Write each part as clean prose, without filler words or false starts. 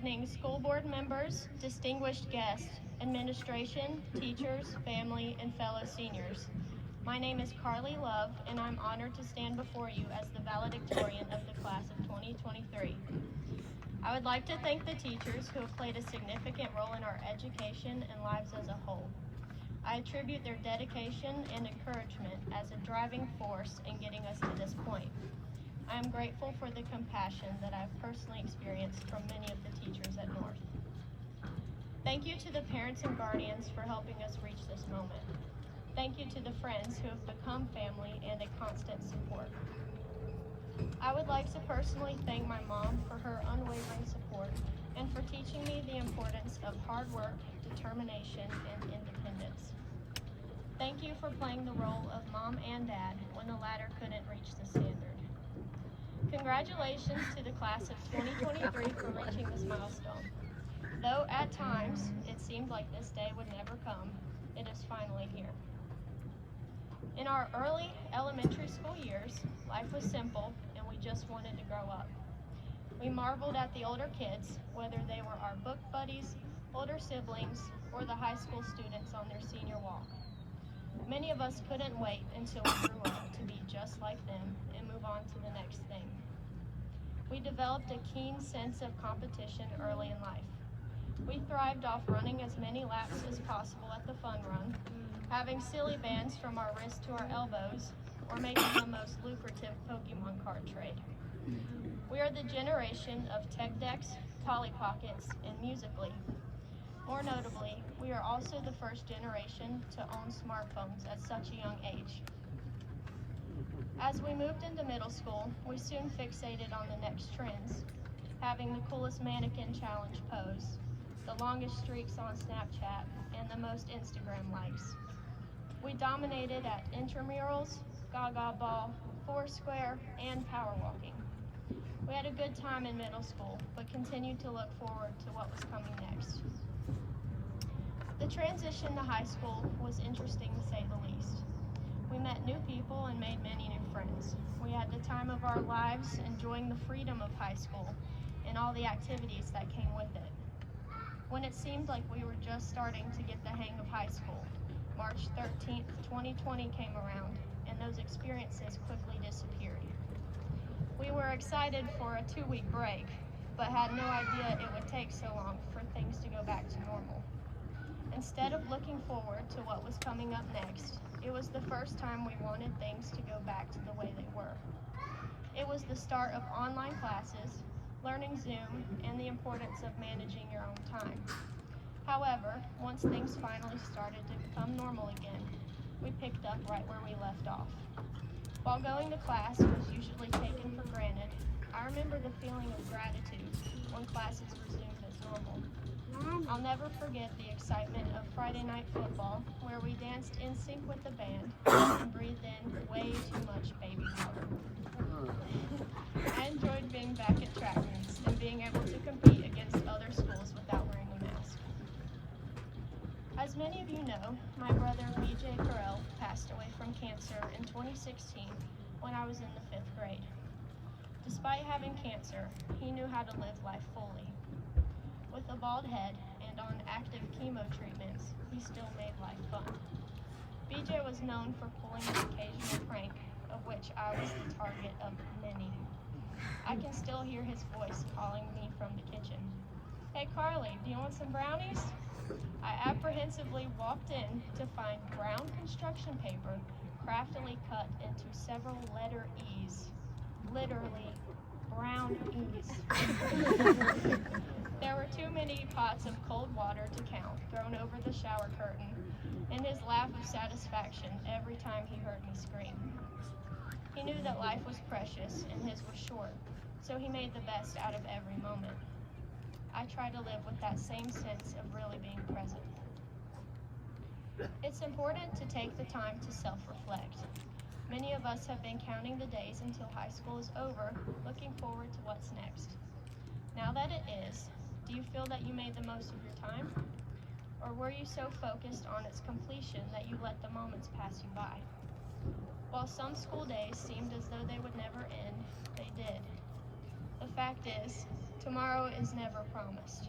evening, school board members, distinguished guests, administration, teachers, family, and fellow seniors. My name is Carly Love, and I'm honored to stand before you as the valedictorian of the class of 2023. I would like to thank the teachers who have played a significant role in our education and lives as a whole. I attribute their dedication and encouragement as a driving force in getting us to this point. I am grateful for the compassion that I've personally experienced from many of the teachers at North. Thank you to the parents and guardians for helping us reach this moment. Thank you to the friends who have become family and a constant support. I would like to personally thank my mom for her unwavering support and for teaching me the importance of hard work, determination, and independence. Thank you for playing the role of mom and dad when the latter couldn't reach the standard. Congratulations to the class of 2023 for reaching this milestone. Though at times it seemed like this day would never come, it is finally here. In our early elementary school years, life was simple and we just wanted to grow up. We marveled at the older kids, whether they were our book buddies, older siblings, or the high school students on their senior walk. Many of us couldn't wait until we grew up to be just like them and move on to the next thing. We developed a keen sense of competition early in life. We thrived off running as many laps as possible at the fun run, having silly bands from our wrists to our elbows, or making the most lucrative Pokemon card trade. We are the generation of Tech Decks, Polly Pockets, and Musical.ly. More notably, we are also the first generation to own smartphones at such a young age. As we moved into middle school, we soon fixated on the next trends, having the coolest mannequin challenge pose, the longest streaks on Snapchat, and the most Instagram likes. We dominated at intramurals, Gaga Ball, Foursquare, and power walking. We had a good time in middle school, but continued to look forward to what was coming next. The transition to high school was interesting to say the least. We met new people and made many new friends. We had the time of our lives enjoying the freedom of high school and all the activities that came with it. When it seemed like we were just starting to get the hang of high school, March 13th, 2020 came around, and those experiences quickly disappeared. We were excited for a 2-week break, but had no idea it would take so long for things to go back to normal. Instead of looking forward to what was coming up next, it was the first time we wanted things to go back to the way they were. It was the start of online classes, learning Zoom, and the importance of managing your own time. However, once things finally started to become normal again, we picked up right where we left off. While going to class was usually taken for granted, I remember the feeling of gratitude when classes resumed as normal. I'll never forget the excitement of Friday night football, where we danced in sync with the band and breathed in way too much baby powder. I enjoyed being back at track meets and being able to compete against other schools without wearing a mask. As many of you know, my brother BJ Carell passed away from cancer in 2016 when I was in the 5th grade. Despite having cancer, he knew how to live life fully. With a bald head and on active chemo treatments, he still made life fun. BJ was known for pulling an occasional prank, of which I was the target of many. I can still hear his voice calling me from the kitchen. "Hey Carly, do you want some brownies?" I apprehensively walked in to find brown construction paper craftily cut into several letter E's. Literally, brown E's. There were too many pots of cold water to count thrown over the shower curtain, and his laugh of satisfaction every time he heard me scream. He knew that life was precious and his was short, so he made the best out of every moment. I try to live with that same sense of really being present. It's important to take the time to self-reflect. Many of us have been counting the days until high school is over, looking forward to what's next. Now that it is, do you feel that you made the most of your time? Or were you so focused on its completion that you let the moments pass you by? While some school days seemed as though they would never end, they did. The fact is, Tomorrow is never promised.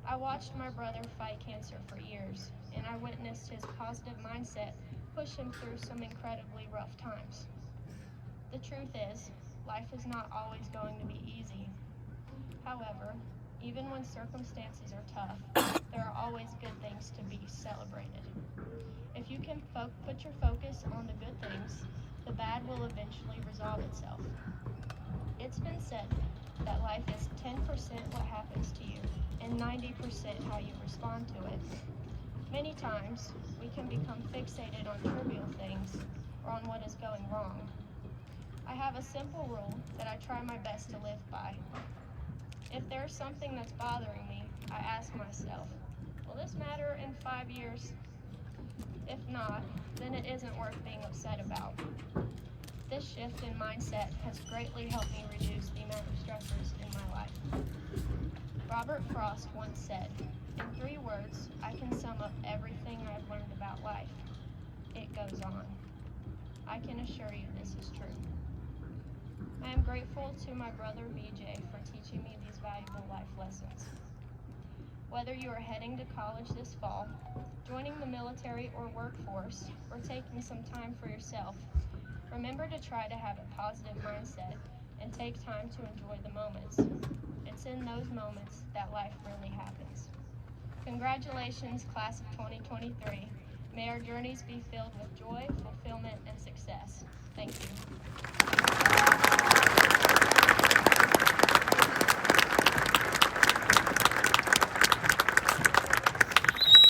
I watched my brother fight cancer for years, and I witnessed his positive mindset push him through some incredibly rough times. The truth is, life is not always going to be easy. However, even when circumstances are tough, there are always good things to be celebrated. If you can put your focus on the good things, the bad will eventually resolve itself. It's been said that life is 10% what happens to you and 90% how you respond to it. Many times, we can become fixated on trivial things or on what is going wrong. I have a simple rule that I try my best to live by. If there's something that's bothering me, I ask myself, will this matter in 5 years? If not, then it isn't worth being upset about. This shift in mindset has greatly helped me reduce the amount of stressors in my life. Robert Frost once said, "In 3 words, I can sum up everything I've learned about life. It goes on." I can assure you this is true. I am grateful to my brother BJ for teaching me these valuable life lessons. Whether you are heading to college this fall, joining the military or workforce, or taking some time for yourself, remember to try to have a positive mindset and take time to enjoy the moments. It's in those moments that life really happens. Congratulations, class of 2023. May our journeys be filled with joy, fulfillment, and success. Thank you.